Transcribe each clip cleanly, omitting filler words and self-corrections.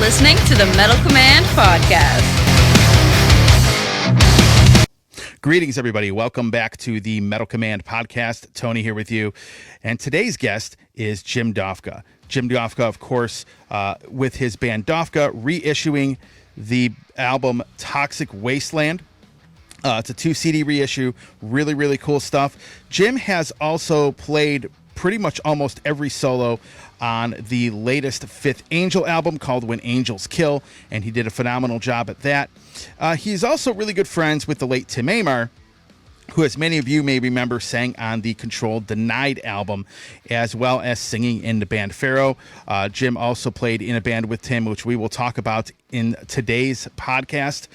listening to the Metal Command Podcast. Greetings, everybody. Welcome back to the Metal Command Podcast. Tony here with you. And today's guest is Jim Dofka. Jim Dofka, of course, with his band Dofka, reissuing the album Toxic Wasteland. It's a 2 CD reissue. Really, really cool stuff. Jim has also played pretty much almost every solo on the latest Fifth Angel album called When Angels Kill, and he did a phenomenal job at that. He's also really good friends with the late Tim Aymar, who, as many of you may remember, sang on the Controlled Denied album, as well as singing in the band Pharaoh. Jim also played in a band with Tim, which we will talk about in today's podcast.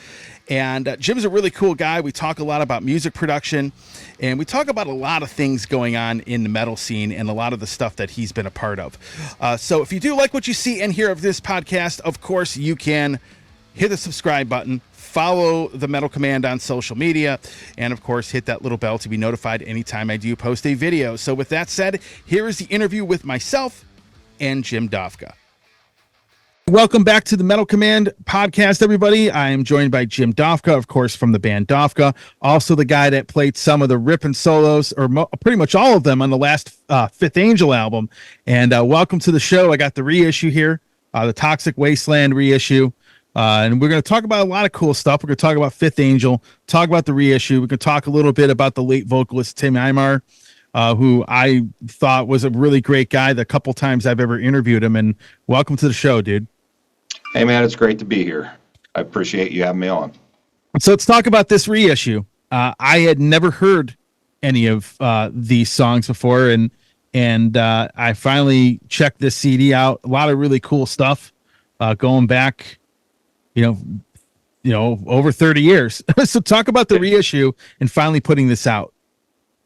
And Jim's a really cool guy. We talk a lot about music production, and we talk about a lot of things going on in the metal scene and a lot of the stuff that he's been a part of. So if you do like what you see and hear of this podcast, of course, you can hit the subscribe button, follow the Metal Command on social media, and of course, hit that little bell to be notified anytime I do post a video. So with that said, here is the interview with myself and Jim Dofka. Welcome back to the Metal Command Podcast, everybody. I am joined by Jim Dofka, of course, from the band Dofka, also the guy that played some of the ripping solos, or pretty much all of them, on the last Fifth Angel album. And welcome to the show. I got the reissue here, the Toxic Wasteland reissue. And we're going to talk about a lot of cool stuff. We're going to talk about Fifth Angel, talk about the reissue. We're going to talk a little bit about the late vocalist Tim Aymar, who I thought was a really great guy the couple times I've ever interviewed him. And welcome to the show, dude. Hey, man, it's great to be here. I appreciate you having me on. So let's talk about this reissue. I had never heard any of these songs before, and I finally checked this CD out. A lot of really cool stuff going back, you know, over 30 years. So talk about the reissue and finally putting this out.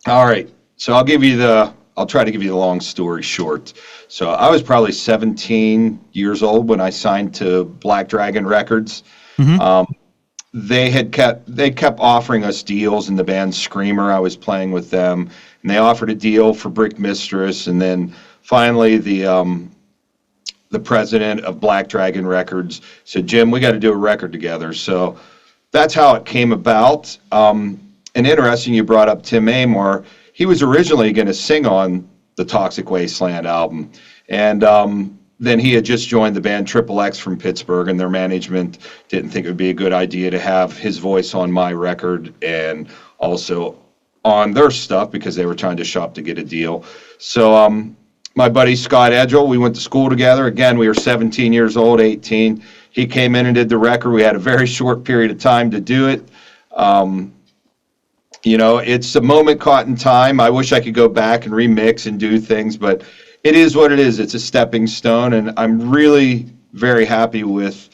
All right. So I'll try to give you the long story short. So I was probably 17 years old when I signed to Black Dragon Records. Mm-hmm. They kept offering us deals in the band Screamer. I was playing with them, and they offered a deal for Brick Mistress, and then finally the president of Black Dragon Records said, "Jim, we got to do a record together." So that's how it came about. And interesting, you brought up Tim Aymar. He was originally going to sing on the Toxic Wasteland album, and then he had just joined the band Triple X from Pittsburgh, and their management didn't think it would be a good idea to have his voice on my record and also on their stuff because they were trying to shop to get a deal. So my buddy Scott Edgell, we went to school together. Again, we were 17 years old, 18. He came in and did the record. We had a very short period of time to do it. You know, it's a moment caught in time. I wish I could go back and remix and do things, but it is what it is. It's a stepping stone, and I'm really very happy with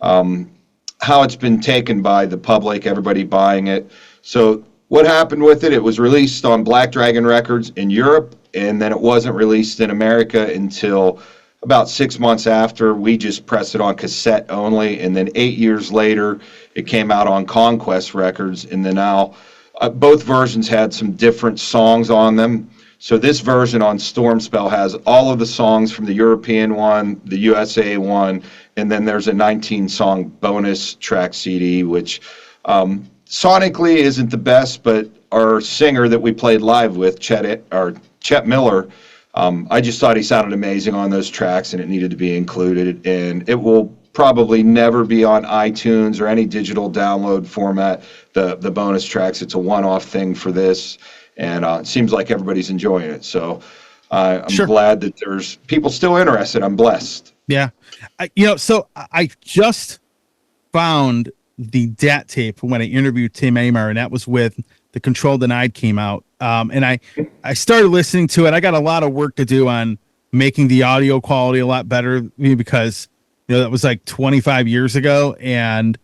how it's been taken by the public, everybody buying it. So what happened with it, it was released on Black Dragon Records in Europe, and then it wasn't released in America until about 6 months after. We just pressed it on cassette only, and then 8 years later, it came out on Conquest Records, and then now both versions had some different songs on them. So this version on Stormspell has all of the songs from the European one, the USA one, and then there's a 19-song bonus track CD, which sonically isn't the best, but our singer that we played live with, Chet Miller, I just thought he sounded amazing on those tracks, and it needed to be included. And it will probably never be on iTunes or any digital download format, the bonus tracks. It's a one-off thing for this, and it seems like everybody's enjoying it. So I'm Sure. glad that there's people still interested. I'm blessed. Yeah. So I just found the DAT tape when I interviewed Tim Aymar, and that was with the Control Denied came out. And I started listening to it. I got a lot of work to do on making the audio quality a lot better because that was like 25 years ago, and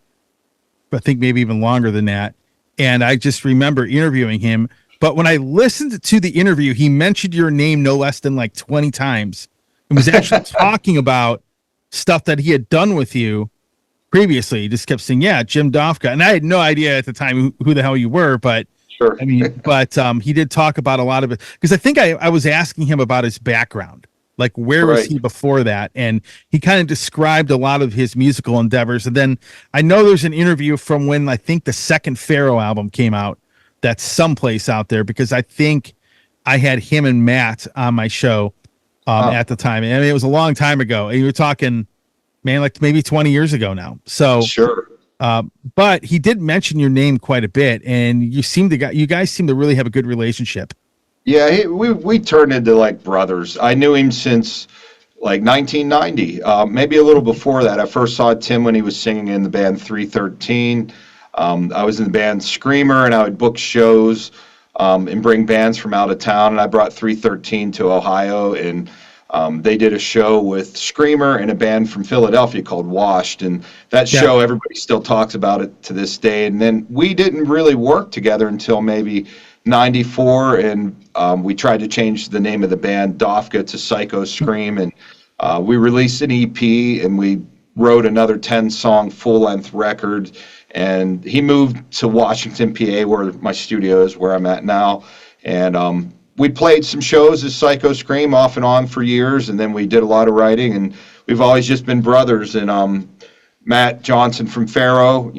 I think maybe even longer than that. And I just remember interviewing him. But when I listened to the interview, he mentioned your name no less than like 20 times. He was actually talking about stuff that he had done with you previously. He just kept saying, "Yeah, Jim Dofka," and I had no idea at the time who the hell you were. But Sure. I mean, but he did talk about a lot of it because I think I was asking him about his background. Like, where was he before that? And he kind of described a lot of his musical endeavors. And then I know there's an interview from when I think the second Pharaoh album came out that's someplace out there, because I think I had him and Matt on my show at the time. I mean, it was a long time ago. And you were talking, man, like maybe 20 years ago now. So sure. But he did mention your name quite a bit, and you guys seem to really have a good relationship. Yeah, we turned into like brothers. I knew him since like 1990, maybe a little before that. I first saw Tim when he was singing in the band 313. I was in the band Screamer, and I would book shows and bring bands from out of town. And I brought 313 to Ohio, and they did a show with Screamer and a band from Philadelphia called Washed. And that show, everybody still talks about it to this day. And then we didn't really work together until maybe 94, and we tried to change the name of the band Dofka to Psycho Scream, and we released an EP, and we wrote another 10-song full-length record. And he moved to Washington, PA, where my studio is, where I'm at now. And we played some shows as Psycho Scream off and on for years, and then we did a lot of writing, and we've always just been brothers. And Matt Johnson from Pharaoh,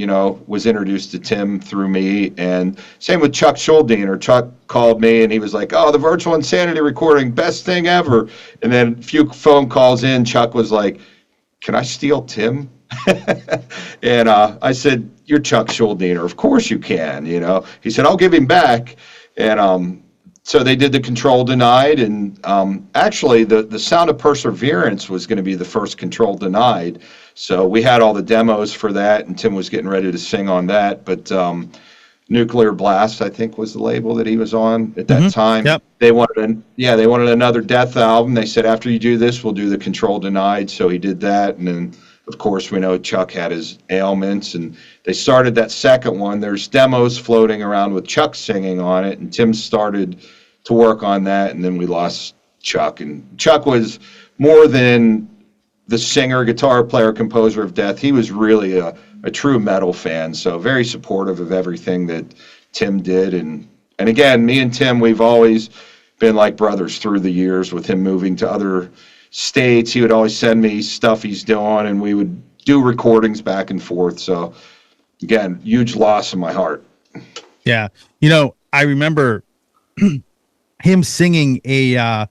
was introduced to Tim through me, and same with Chuck Schuldiner. Chuck called me, and he was like, "Oh, the Virtual Insanity recording, best thing ever." And then a few phone calls in, Chuck was like, "Can I steal Tim?" And I said, "You're Chuck Schuldiner. Of course you can." He said, "I'll give him back." And so they did the Control Denied, and actually the Sound of Perseverance was going to be the first Control Denied. So we had all the demos for that, and Tim was getting ready to sing on that. But Nuclear Blast, I think, was the label that he was on at that time. Yep. They wanted another Death album. They said, "After you do this, we'll do the Control Denied." So he did that, and then of course we know Chuck had his ailments, and they started that second one. There's demos floating around with Chuck singing on it, and Tim started to work on that, and then we lost Chuck. And Chuck was more than the singer, guitar player, composer of Death. He was really a true metal fan, so very supportive of everything that Tim did. And again, me and Tim, we've always been like brothers through the years. With him moving to other states, he would always send me stuff he's doing, and we would do recordings back and forth. So again, huge loss in my heart. Yeah. I remember him singing a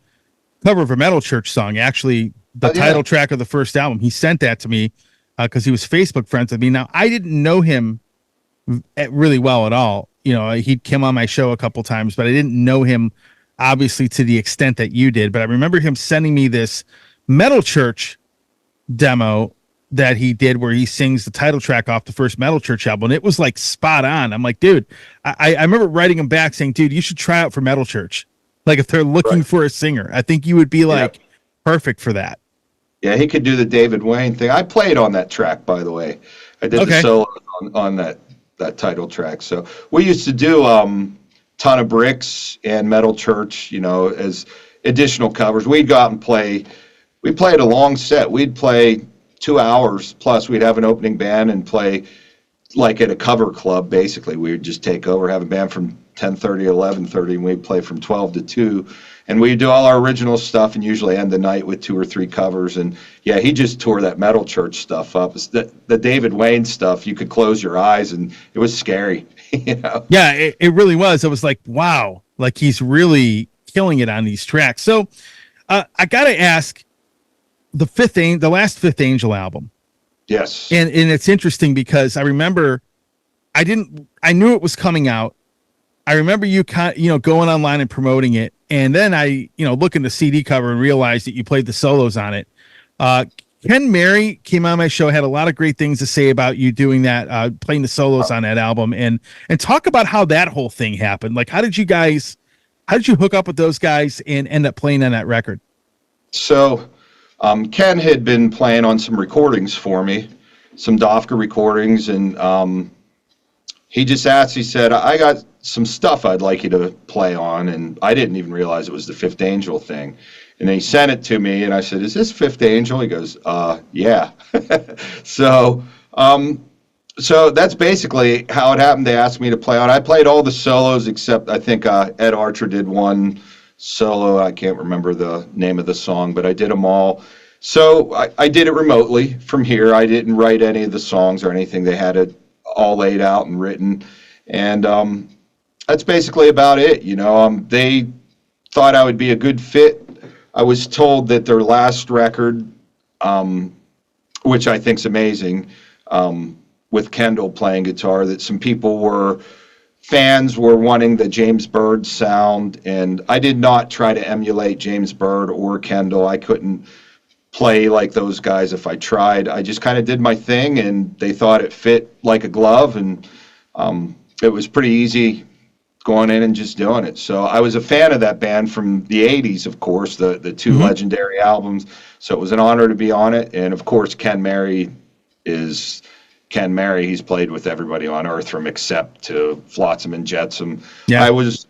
cover of a Metal Church song, actually the title track of the first album. He sent that to me because he was Facebook friends with me. Now, I didn't know him really well at all. He'd come on my show a couple times, but I didn't know him obviously to the extent that you did. But I remember him sending me this Metal Church demo that he did where he sings the title track off the first Metal Church album. And it was like spot on. I'm like, dude, I remember writing him back saying, "Dude, you should try out for Metal Church. Like, if they're looking for a singer, I think you would be like perfect for that." Yeah, he could do the David Wayne thing. I played on that track, by the way. I did the solo on that title track. So we used to do Ton of Bricks and Metal Church, as additional covers. We'd go out and play. We played a long set. We'd play 2 hours plus. We'd have an opening band and play like at a cover club. Basically, we would just take over, have a band from 10:30 to 11:30, and we'd play from 12 to 2. And we do all our original stuff and usually end the night with 2 or 3 covers. And yeah, he just tore that Metal Church stuff up. It's the David Wayne stuff, you could close your eyes and it was scary. Yeah, it really was. It was like, wow, like he's really killing it on these tracks. So I got to ask, the last Fifth Angel album. Yes. And it's interesting because I remember I knew it was coming out. I remember you going online and promoting it. And then I, look in the CD cover and realized that you played the solos on it. Ken Mary came on my show, had a lot of great things to say about you doing that, playing the solos on that album, and talk about how that whole thing happened. Like, how did you hook up with those guys and end up playing on that record? So, Ken had been playing on some recordings for me, some Dofka recordings, and he just asked, he said, "I got some stuff I'd like you to play on," and I didn't even realize it was the Fifth Angel thing. And then he sent it to me, and I said, "Is this Fifth Angel?" He goes, "Yeah." So that's basically how it happened. They asked me to play on. I played all the solos except I think Ed Archer did one solo. I can't remember the name of the song, but I did them all. So I did it remotely from here. I didn't write any of the songs or anything. They had it all laid out and written. And that's basically about it. They thought I would be a good fit. I was told that their last record, which I think's amazing, with Kendall playing guitar, that some fans were wanting the James Byrd sound, and I did not try to emulate James Byrd or Kendall. I couldn't play like those guys if I tried. I just kind of did my thing, and they thought it fit like a glove, and it was pretty easy going in and just doing it. So I was a fan of that band from the 80s, of course, the two legendary albums. So it was an honor to be on it. And of course, Ken Mary is Ken Mary. He's played with everybody on earth from Accept to Flotsam and Jetsam. Yeah. I was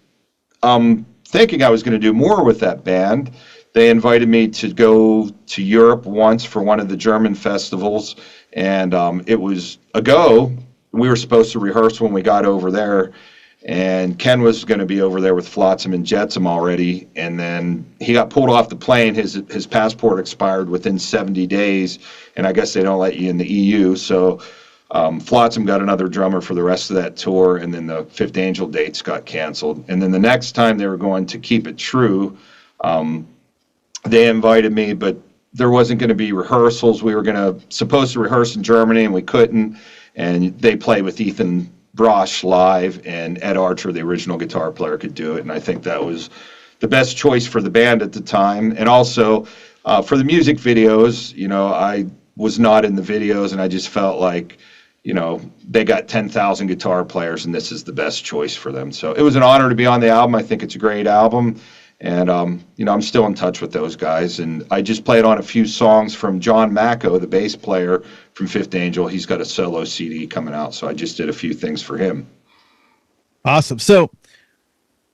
thinking I was going to do more with that band. They invited me to go to Europe once for one of the German festivals, and it was a go. We were supposed to rehearse when we got over there, and Ken was going to be over there with Flotsam and Jetsam already, and then he got pulled off the plane. His passport expired within 70 days, and I guess they don't let you in the EU, so Flotsam got another drummer for the rest of that tour, and then the Fifth Angel dates got canceled. And then the next time they were going to keep it true, they invited me, but there wasn't going to be rehearsals. We were supposed to rehearse in Germany, and we couldn't, and they played with Ethan Brosh live, and Ed Archer, the original guitar player, could do it, and I think that was the best choice for the band at the time. And also for the music videos, I was not in the videos, and I just felt like, they got 10,000 guitar players, and this is the best choice for them. So it was an honor to be on the album. I think it's a great album, and I'm still in touch with those guys, and I just played on a few songs from John Macco, the bass player from Fifth Angel. He's got a solo CD coming out, so I just did a few things for him. Awesome. So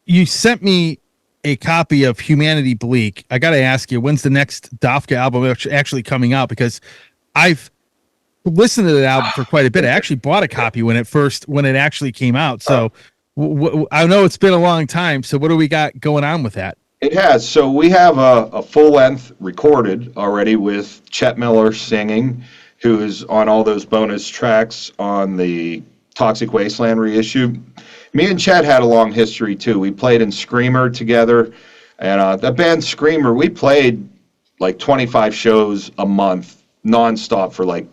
you sent me a copy of Humanity Bleak. I got to ask you, when's the next Dofka album actually coming out? Because I've listened to the album for quite a bit. I actually bought a copy when it actually came out. So I know it's been a long time. So what do we got going on with that? It has. So we have a full length recorded already with Chet Miller singing, who is on all those bonus tracks on the Toxic Wasteland reissue. Me and Chet had a long history too. We played in Screamer together, and that band Screamer, we played like 25 shows a month nonstop for like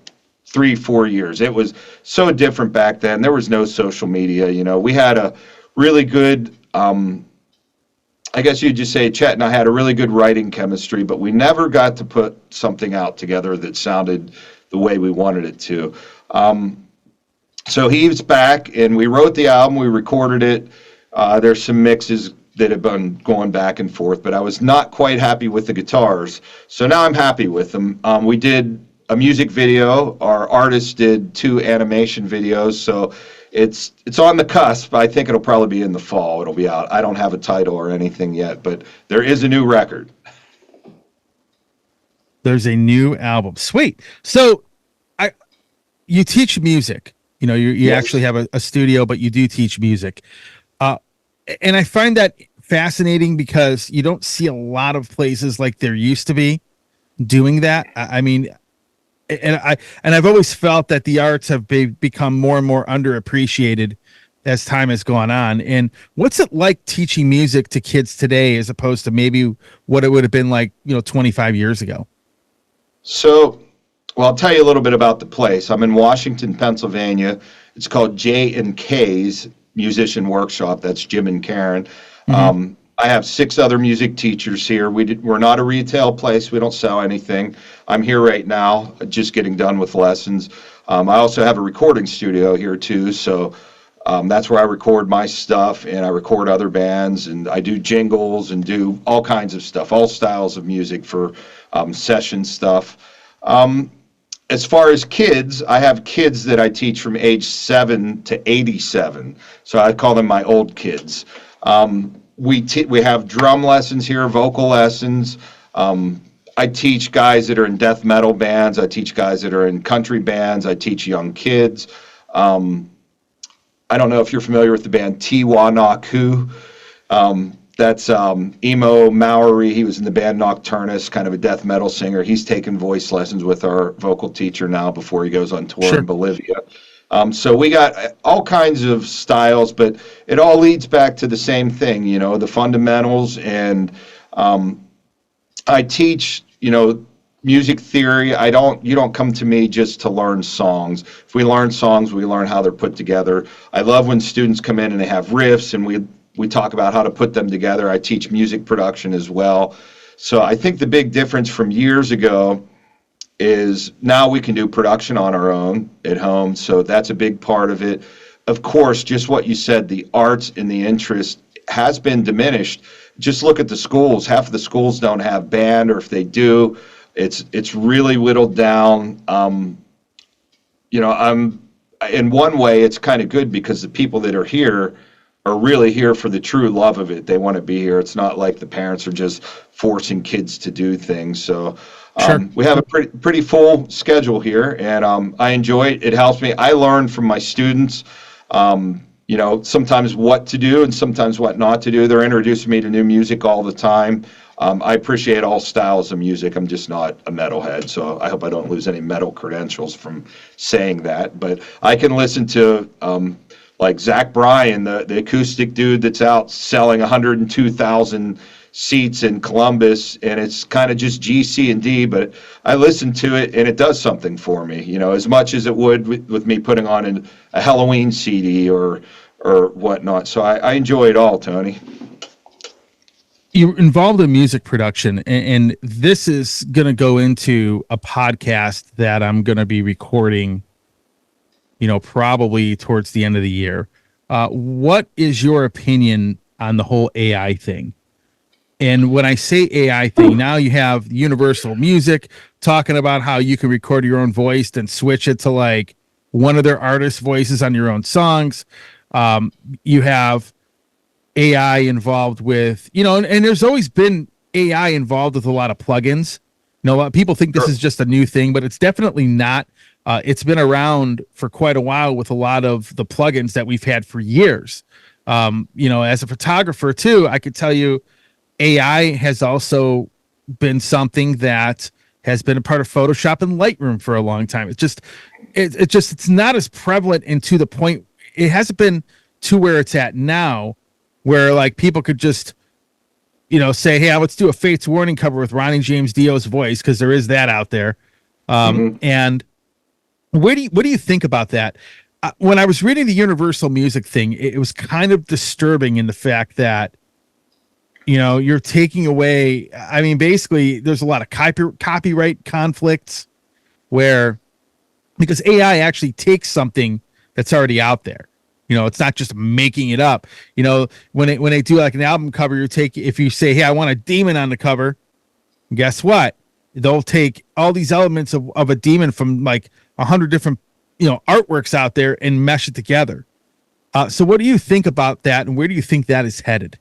3-4 years. It was so different back then. There was no social media. We had a really good, I guess you'd just say Chet and I had a really good writing chemistry, but we never got to put something out together that sounded the way we wanted it to. So he's back, and we wrote the album, we recorded it. There's some mixes that have been going back and forth, but I was not quite happy with the guitars. So now I'm happy with them. We did a music video. Our artist did 2 animation videos, so it's on the cusp. I think it'll probably be in the fall. It'll be out. I don't have a title or anything yet, but there is a new record. There's a new album. Sweet. So you teach music. You yes. Actually have a studio, but you do teach music. And I find that fascinating because you don't see a lot of places like there used to be doing that. I mean, I've always felt that the arts have become more and more underappreciated as time has gone on. And what's it like teaching music to kids today as opposed to maybe what it would have been like, 25 years ago? So, well, I'll tell you a little bit about the place. I'm in Washington, Pennsylvania. It's called J&K's Musician Workshop. That's Jim and Karen. Mm-hmm. I have 6 other music teachers here. We're not a retail place. We don't sell anything. I'm here right now, just getting done with lessons. I also have a recording studio here too, so that's where I record my stuff, and I record other bands, and I do jingles and do all kinds of stuff, all styles of music for session stuff. As far as kids, I have kids that I teach from age 7 to 87, so I call them my old kids. We have drum lessons here, vocal lessons. I teach guys that are in death metal bands. I teach guys that are in country bands. I teach young kids. I don't know if you're familiar with the band Tiwanaku. That's Emo Mowery. He was in the band Nocturnus, kind of a death metal singer. He's taken voice lessons with our vocal teacher now before he goes on tour in Bolivia. So we got all kinds of styles, but it all leads back to the same thing, the fundamentals. And I teach, music theory. You don't come to me just to learn songs. If we learn songs, we learn how they're put together. I love when students come in and they have riffs, and we talk about how to put them together. I teach music production as well. So I think the big difference from years ago is now we can do production on our own at home. So that's a big part of it. Of course, just what you said, the arts and the interest has been diminished. Just look at the schools. Half of the schools don't have band, or if they do, it's really whittled down. In one way, it's kind of good because the people that are here are really here for the true love of it. They want to be here. It's not like the parents are just forcing kids to do things. So we have a pretty full schedule here, and I enjoy it. It helps me. I learn from my students, sometimes what to do and sometimes what not to do. They're introducing me to new music all the time. I appreciate all styles of music. I'm just not a metalhead, so I hope I don't lose any metal credentials from saying that. But I can listen to like Zach Bryan, the acoustic dude that's out selling 102,000 seats in Columbus, and it's kind of just G, C, and D, but I listen to it and it does something for me, as much as it would with me putting on a Halloween CD or whatnot. So I enjoy it all, Tony. You're involved in music production, and this is going to go into a podcast that I'm going to be recording probably towards the end of the year. What is your opinion on the whole AI thing? And when I say AI thing, now you have Universal Music talking about how you can record your own voice and switch it to like one of their artists' voices on your own songs. You have AI involved with, and there's always been AI involved with a lot of plugins. A lot of people think this is just a new thing, but it's definitely not. It's been around for quite a while with a lot of the plugins that we've had for years. As a photographer too, I could tell you AI has also been something that has been a part of Photoshop and Lightroom for a long time. It's not as prevalent and to the point. It hasn't been to where it's at now, where like people could just, say, hey, let's do a Fates Warning cover with Ronnie James Dio's voice, because there is that out there. And what do you think about that? When I was reading the Universal Music thing, it was kind of disturbing in the fact that, you're taking away. I mean, basically, there's a lot of copyright conflicts because AI actually takes something that's already out there. It's not just making it up. When they do like an album cover, if you say, hey, I want a demon on the cover, guess what? They'll take all these elements of a demon from like 100 different, artworks out there and mesh it together. So what do you think about that, and where do you think that is headed?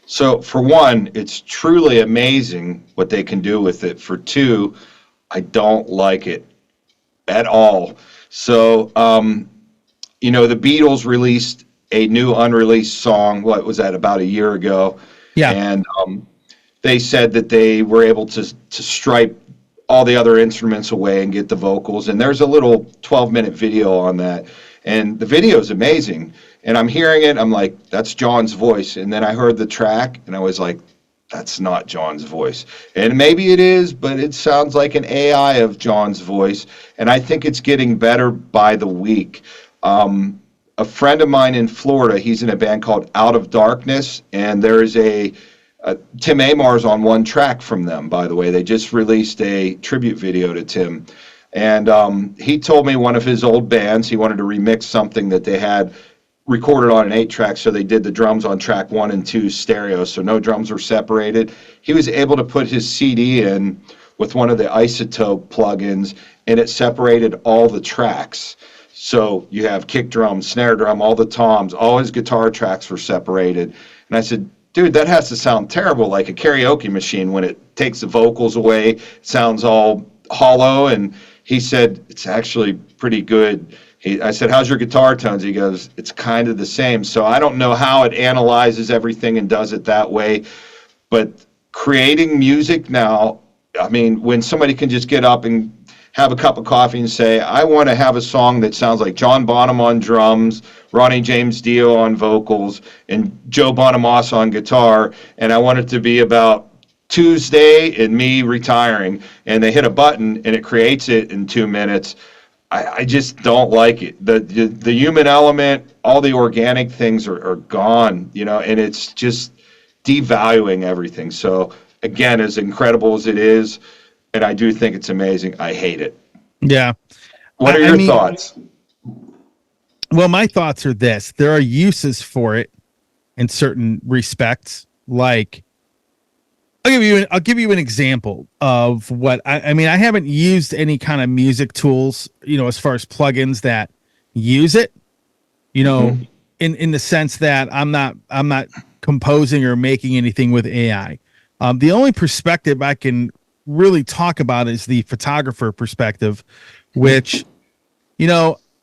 So for one, it's truly amazing what they can do with it. For two, I don't like it at all. So, the Beatles released a new unreleased song. What was that, about a year ago? Yeah. And they said that they were able to stripe all the other instruments away and get the vocals. And there's a little 12-minute video on that. And the video is amazing. And I'm hearing it. I'm like, that's John's voice. And then I heard the track, and I was like, that's not John's voice. And maybe it is, but it sounds like an AI of John's voice. And I think it's getting better by the week. A friend of mine in Florida, he's in a band called Out of Darkness, and there is Tim Aymar's on one track from them, by the way. They just released a tribute video to Tim. And he told me one of his old bands, he wanted to remix something that they had recorded on an 8-track, so they did the drums on track 1 and 2 stereo, so no drums were separated. He was able to put his CD in with one of the Isotope plugins, and it separated all the tracks. So you have kick drum, snare drum, all the toms, all his guitar tracks were separated. And I said, dude, that has to sound terrible, like a karaoke machine when it takes the vocals away, it sounds all hollow. And he said, it's actually pretty good. I said, how's your guitar tones? He goes, it's kind of the same. So I don't know how it analyzes everything and does it that way. But creating music now, I mean, when somebody can just get up and have a cup of coffee and say, I want to have a song that sounds like John Bonham on drums, Ronnie James Dio on vocals, and Joe Bonamassa on guitar, and I want it to be about Tuesday and me retiring, and they hit a button and it creates it in 2 minutes. I just don't like it. The human element, all the organic things are gone, and it's just devaluing everything. So again, as incredible as it is, and I do think it's amazing, I hate it. Yeah. What are your thoughts? Well, my thoughts are this. There are uses for it in certain respects. Like, I'll give you an example of what I mean. I haven't used any kind of music tools, as far as plugins that use it, in the sense that I'm not composing or making anything with AI. The only perspective I can really talk about is the photographer perspective, which,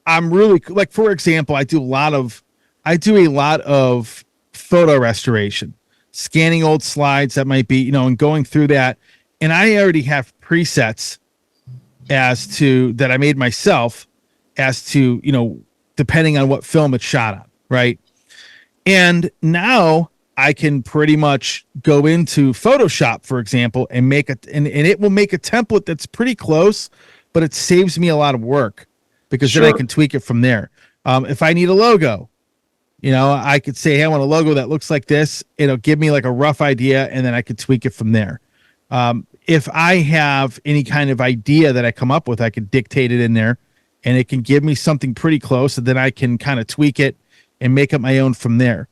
I'm really like, for example, I do a lot of photo restoration, scanning old slides that might be, and going through that. And I already have presets that I made myself as to, depending on what film it's shot on. Right. And now I can pretty much go into Photoshop, for example, and and it will make a template that's pretty close, but it saves me a lot of work because then I can tweak it from there. If I need a logo, I could say, hey, I want a logo that looks like this. It'll give me like a rough idea, and then I could tweak it from there. If I have any kind of idea that I come up with, I could dictate it in there, and it can give me something pretty close, and then I can kind of tweak it and make it my own from there.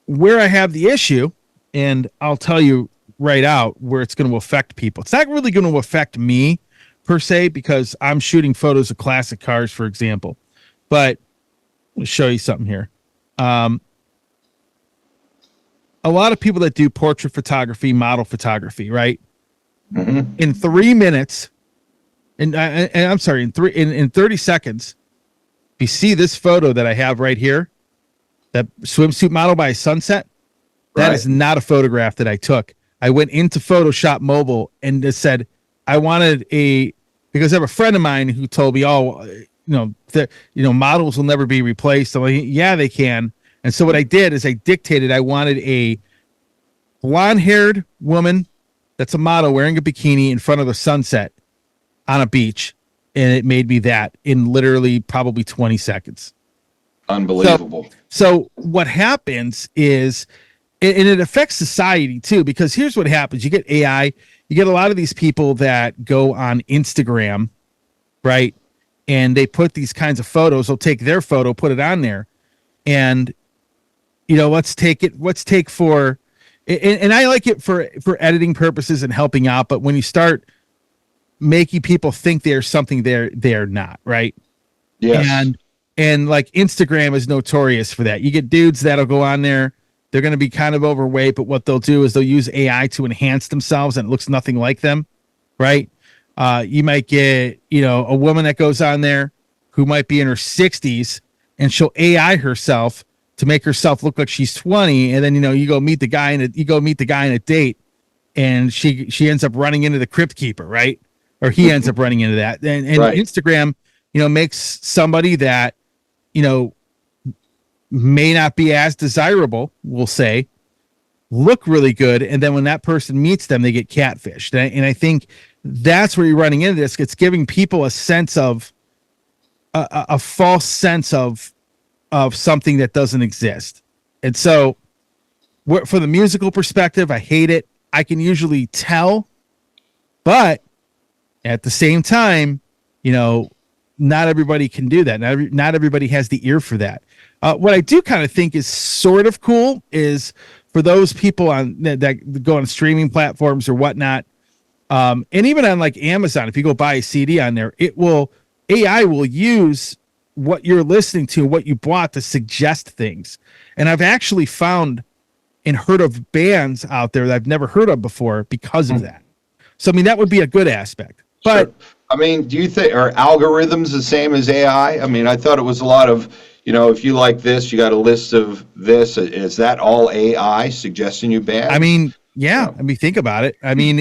Where I have the issue, and I'll tell you right out where it's going to affect people. It's not really going to affect me per se, because I'm shooting photos of classic cars, for example. But I'll show you something here. A lot of people that do portrait photography, model photography, right? Mm-hmm. In 3 minutes, and I'm sorry, in 30 seconds, if you see this photo that I have right here, that swimsuit model by sunset, that is not a photograph that I took. I went into Photoshop Mobile and just said, I wanted because I have a friend of mine who told me, models will never be replaced. I'm like, yeah, they can. And so what I did is I dictated, I wanted a blonde-haired woman that's a model wearing a bikini in front of the sunset on a beach. And it made me that in literally probably 20 seconds. Unbelievable. So what happens is, and it affects society too, because here's what happens. You get AI, you get a lot of these people that go on Instagram, right? And they put these kinds of photos. They'll take their photo, put it on there. And, let's take for, and I like it for editing purposes and helping out. But when you start making people think there's something they're not, right? Yes. And like Instagram is notorious for that. You get dudes that'll go on there. They're going to be kind of overweight, but what they'll do is they'll use AI to enhance themselves, and it looks nothing like them, right? You might get, a woman that goes on there who might be in her 60s, and she'll AI herself to make herself look like she's 20. And then, you go meet the guy in a date, and she ends up running into the crypt keeper, right? Or he ends up running into that. And Instagram, makes somebody that, may not be as desirable, we'll say, look really good. And then when that person meets them, they get catfished. And I think that's where you're running into this. It's giving people a sense of a false sense of something that doesn't exist. And so for the musical perspective, I hate it. I can usually tell, but at the same time, not everybody can do that. Not everybody has the ear for that. What I do kind of think is sort of cool is for those people that go on streaming platforms or whatnot, and even on like Amazon, if you go buy a CD on there, AI will use what you're listening to, what you bought, to suggest things. And I've actually found and heard of bands out there that I've never heard of before because of that. So I mean, that would be a good aspect. But I mean, do you think, are algorithms the same as AI? I mean, I thought it was a lot of, if you like this, you got a list of this. Is that all AI suggesting you I bands? mean, yeah. Yeah. I mean, think about it. I mean,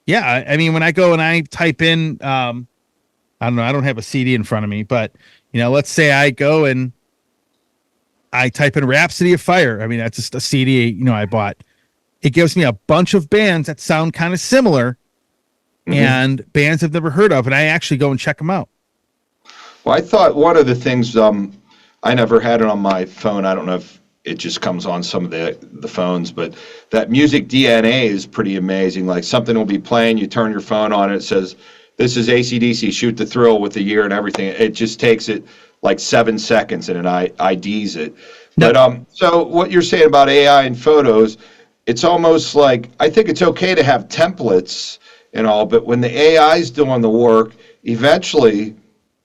yeah. I mean, when I go and I type in, I don't know, I don't have a CD in front of me, but let's say I go and I type in Rhapsody of Fire. I mean, that's just a CD, I bought. It gives me a bunch of bands that sound kind of similar and bands I've never heard of, and I actually go and check them out. Well, I thought one of the things, I never had it on my phone. I don't know if it just comes on some of the phones, but that music DNA is pretty amazing. Like something will be playing, you turn your phone on, it says, "This is AC/DC, Shoot the Thrill," with the year and everything. It just takes it like 7 seconds and it IDs it. But so what you're saying about AI and photos, it's almost like, I think it's okay to have templates and all, but when the AI is doing the work, eventually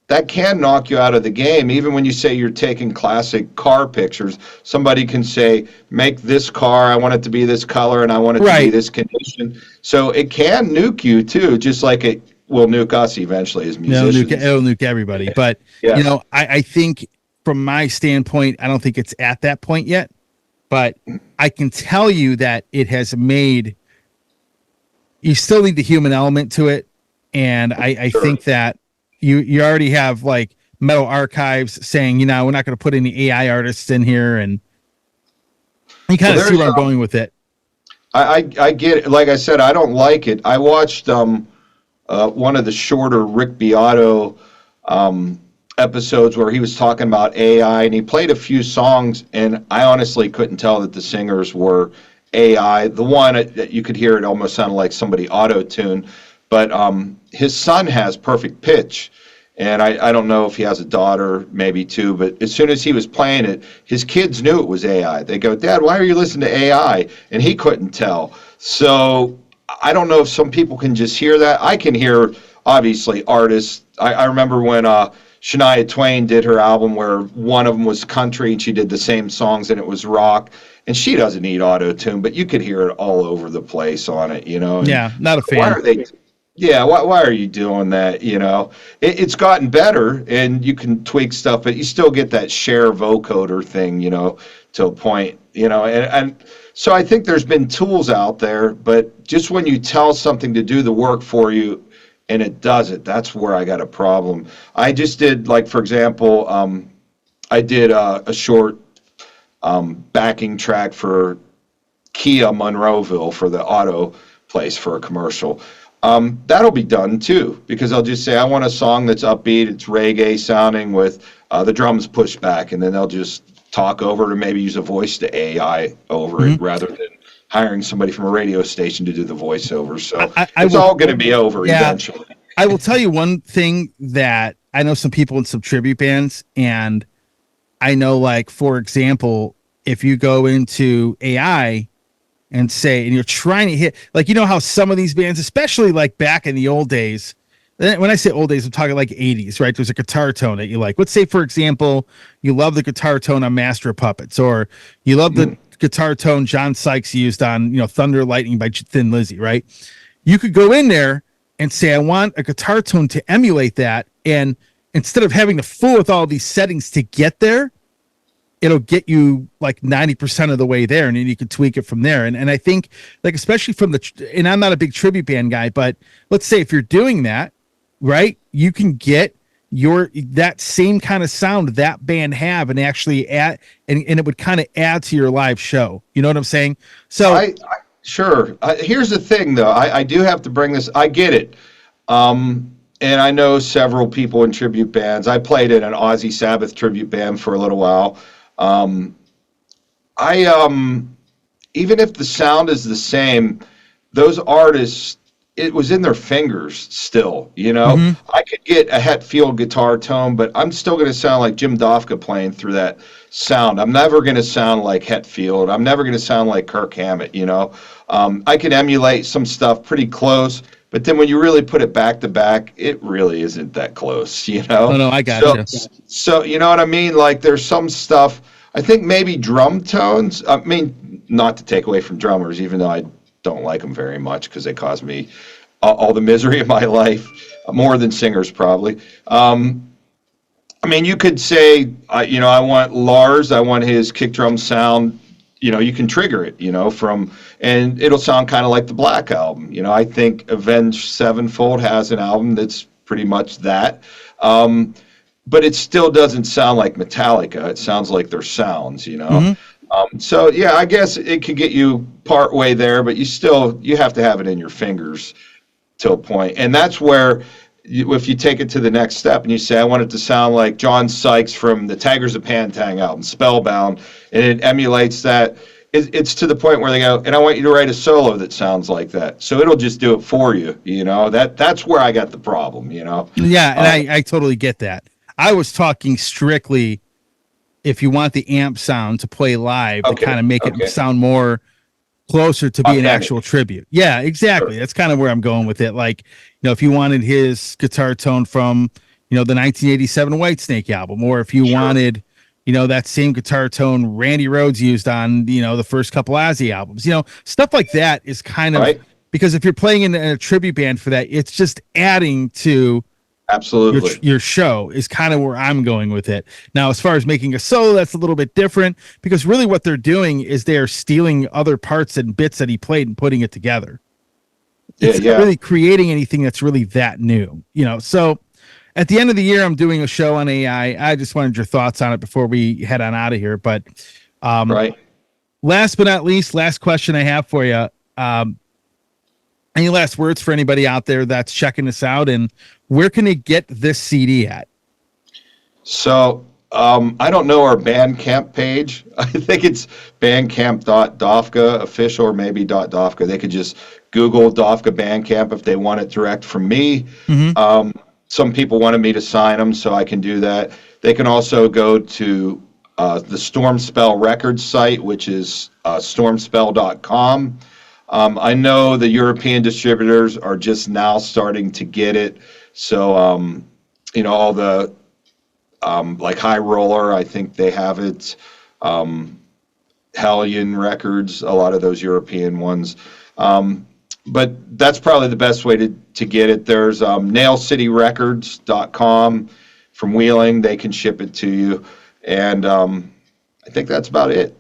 that can knock you out of the game. Even when you say you're taking classic car pictures, somebody can say, make this car, I want it to be this color, and I want it to be this condition. So it can nuke you too, just like it will nuke us eventually as musicians. It'll nuke everybody. But, Yeah. I think from my standpoint, I don't think it's at that point yet. But I can tell you that it has made, you still need the human element to it. And I Sure. think that you already have like Metal Archives saying, we're not going to put any AI artists in here. And you kind of see where I'm going with it. I get it. Like I said, I don't like it. I watched one of the shorter Rick Beato episodes where he was talking about AI, and he played a few songs, and I honestly couldn't tell that the singers were AI. The one that you could hear, it almost sounded like somebody auto-tuned, but his son has perfect pitch, and I don't know if he has a daughter, maybe two, but as soon as he was playing it, his kids knew it was AI. They go, "Dad, why are you listening to AI?" And he couldn't tell. So I don't know if some people can just hear that. I can hear, obviously, artists. I remember when Shania Twain did her album where one of them was country and she did the same songs and it was rock, and she doesn't need auto-tune, but you could hear it all over the place on it, And Yeah, not a fan. why are they? Yeah, why are you doing that? It's gotten better and you can tweak stuff, but you still get that share vocoder thing, to a point, and so I think there's been tools out there, but just when you tell something to do the work for you and it does it, that's where I got a problem. I just did, like, for example, I did a short backing track for Kia Monroeville for the auto place for a commercial. That'll be done too, because I'll just say I want a song that's upbeat, it's reggae sounding with the drums pushed back, and then they'll just talk over it or maybe use a voice to AI over it rather than hiring somebody from a radio station to do the voiceover. So it's all going to be over eventually. I will tell you one thing that I know some people in some tribute bands, and I know, like, for example, if you go into AI and you're trying to hit, like, how some of these bands, especially like back in the old days, when I say old days, I'm talking like 80s, right? There's a guitar tone that you like. Let's say, for example, you love the guitar tone on Master of Puppets, or you love the guitar tone John Sykes used on, Thunder Lightning by Thin Lizzy, right? You could go in there and say, I want a guitar tone to emulate that. And instead of having to fool with all these settings to get there, it'll get you like 90% of the way there, and then you can tweak it from there. And I think, like, especially and I'm not a big tribute band guy, but let's say if you're doing that, right, you can get that same kind of sound that band have and actually add, and it would kind of add to your live show. You know what I'm saying? So sure. Here's the thing, though. I do have to bring this. I get it. And I know several people in tribute bands. I played in an Ozzy Sabbath tribute band for a little while. Even if the sound is the same, those artists, it was in their fingers still, I could get a Hetfield guitar tone, but I'm still going to sound like Jim Dofka playing through that sound. I'm never going to sound like Hetfield. I'm never going to sound like Kirk Hammett, I can emulate some stuff pretty close, but then when you really put it back to back, it really isn't that close, Oh, no, I got you. So, you know what I mean? Like, there's some stuff, I think maybe drum tones, I mean, not to take away from drummers, even though I don't like them very much because they cause me all the misery of my life, more than singers probably. I mean, you could say, I want Lars, I want his kick drum sound. You can trigger it, and it'll sound kind of like the Black Album. I think Avenged Sevenfold has an album that's pretty much that. But it still doesn't sound like Metallica. It sounds like their sounds, So, yeah, I guess it could get you part way there, but you have to have it in your fingers till a point. And that's where, if you take it to the next step and you say, I want it to sound like John Sykes from the Tigers of Pantang album, Spellbound, and it emulates that, it's to the point where they go, and I want you to write a solo that sounds like that. So it'll just do it for you, That's where I got the problem, Yeah, and I totally get that. I was talking strictly if you want the amp sound to play live to kind of make it sound more closer to be an actual tribute. Yeah, exactly. Sure. That's kind of where I'm going with it. Like, if you wanted his guitar tone from, the 1987 Whitesnake album, or if you wanted, that same guitar tone Randy Rhoads used on, the first couple Ozzy albums, stuff like that is kind of, because if you're playing in a tribute band for that, it's just adding to absolutely your show is kind of where I'm going with it. Now, as far as making a solo, that's a little bit different, because really what they're doing is they're stealing other parts and bits that he played and putting it together. It's not really creating anything that's really that new, So at the end of the year, I'm doing a show on AI. I just wanted your thoughts on it before we head on out of here. But last but not least, last question I have for you. Any last words for anybody out there that's checking this out, and where can they get this CD at? So I don't know our Bandcamp page. I think it's bandcamp.dofka official, or maybe .dofka. They could just Google Dofka Bandcamp if they want it direct from me. Some people wanted me to sign them, so I can do that. They can also go to the Stormspell Records site, which is stormspell.com. I know the European distributors are just now starting to get it. So, all the like High Roller, I think they have it. Hellion Records, a lot of those European ones. But that's probably the best way to get it. There's nailcityrecords.com from Wheeling. They can ship it to you. And I think that's about it,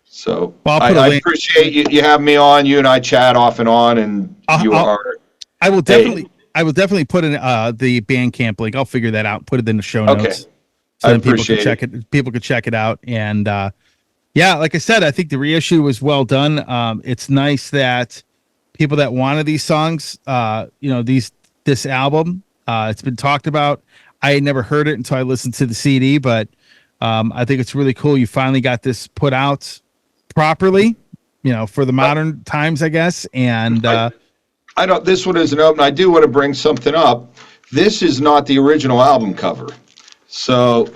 So I appreciate you having me on. You and I chat off and on, and I will definitely put in the Bandcamp link. I'll figure that out. Put it in the show notes. So then people can check it. People can check it out. And like I said, I think the reissue was well done. It's nice that people that wanted these songs, this album, it's been talked about. I had never heard it until I listened to the CD, but I think it's really cool. You finally got this put out properly, for the modern times, I guess. And I don't. This one isn't open. I do want to bring something up. This is not the original album cover. So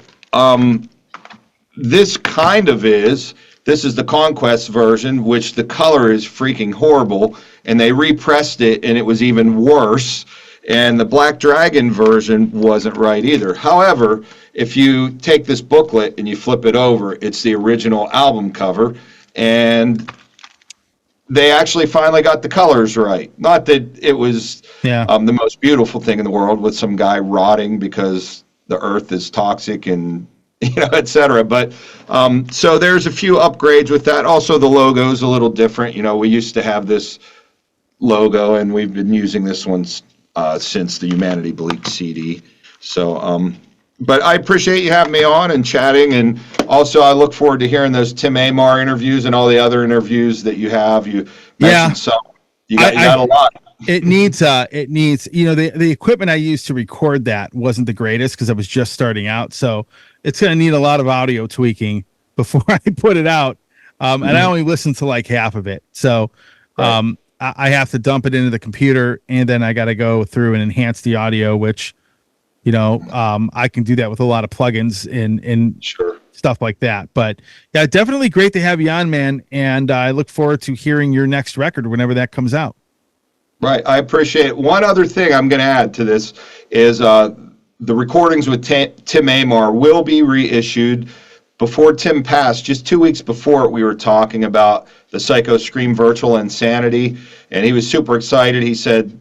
this kind of is. This is the Conquest version, which the color is freaking horrible, and they repressed it, and it was even worse. And the Black Dragon version wasn't right either. However, if you take this booklet and you flip it over, it's the original album cover, and they actually finally got the colors right. Not that it was the most beautiful thing in the world with some guy rotting because the earth is toxic and et cetera. But so there's a few upgrades with that. Also, the logo's a little different. We used to have this logo, and we've been using this one since the Humanity Bleak CD. So, but I appreciate you having me on and chatting, and also I look forward to hearing those Tim Aymar interviews and all the other interviews that you have. You mentioned some. You got a lot. It needs the equipment I used to record that wasn't the greatest because I was just starting out, so it's going to need a lot of audio tweaking before I put it out. And I only listened to like half of it, so I have to dump it into the computer, and then I got to go through and enhance the audio, which I can do that with a lot of plugins and stuff like that. But yeah, definitely great to have you on, man, and I look forward to hearing your next record whenever that comes out. Right. I appreciate it. One other thing I'm going to add to this is the recordings with Tim Aymar will be reissued. before Tim passed, just 2 weeks before it, we were talking about the Psycho Scream Virtual Insanity, and he was super excited. He said,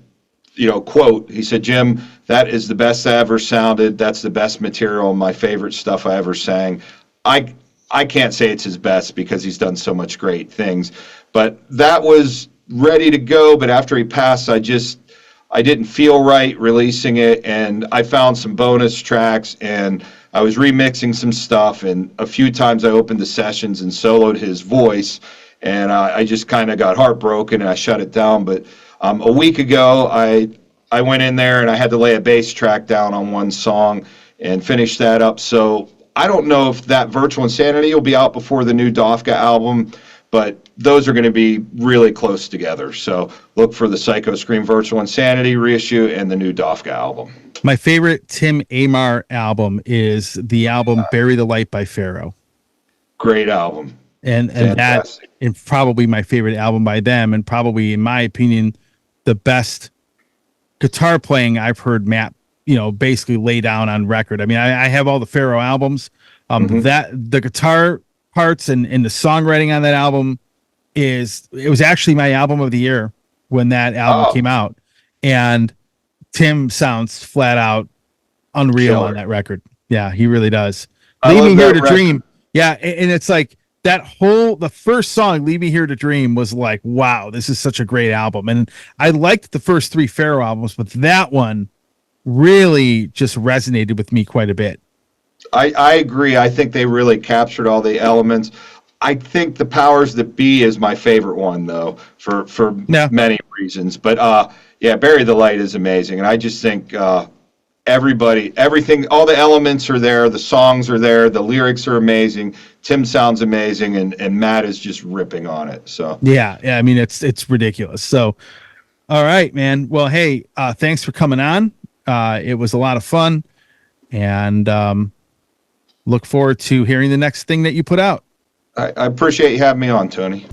quote, he said, "Jim, that is the best I ever sounded. That's the best material, my favorite stuff I ever sang." I can't say it's his best because he's done so much great things, but that was ready to go. But after he passed, I didn't feel right releasing it, and I found some bonus tracks, and I was remixing some stuff, and a few times I opened the sessions and soloed his voice, and I just kind of got heartbroken and I shut it down. But a week ago, I went in there and I had to lay a bass track down on one song and finish that up. So I don't know if that Virtual Insanity will be out before the new Dofka album, but those are going to be really close together. So look for the Psycho Scream Virtual Insanity reissue and the new Dofka album. My favorite Tim Aymar album is the album Bury the Light by Pharaoh. Great album. And that is probably my favorite album by them, and probably, in my opinion, the best guitar playing I've heard Matt, basically lay down on record. I mean, I have all the Pharaoh albums. That the guitar parts and the songwriting on that album it was actually my album of the year when that album came out. And Tim sounds flat out unreal on that record. Yeah, he really does. Leave Me Here to Dream. Yeah, and it's like the first song, Leave Me Here to Dream, was like, wow, this is such a great album. And I liked the first three Pharaoh albums, but that one really just resonated with me quite a bit. I agree. I think they really captured all the elements. I think The Powers That Be is my favorite one, though, for many reasons. But Bury the Light is amazing. And I just think everything, all the elements are there. The songs are there. The lyrics are amazing. Tim sounds amazing. And Matt is just ripping on it. So yeah. I mean, it's ridiculous. So, all right, man. Well, hey, thanks for coming on. It was a lot of fun. And look forward to hearing the next thing that you put out. I appreciate you having me on, Tony.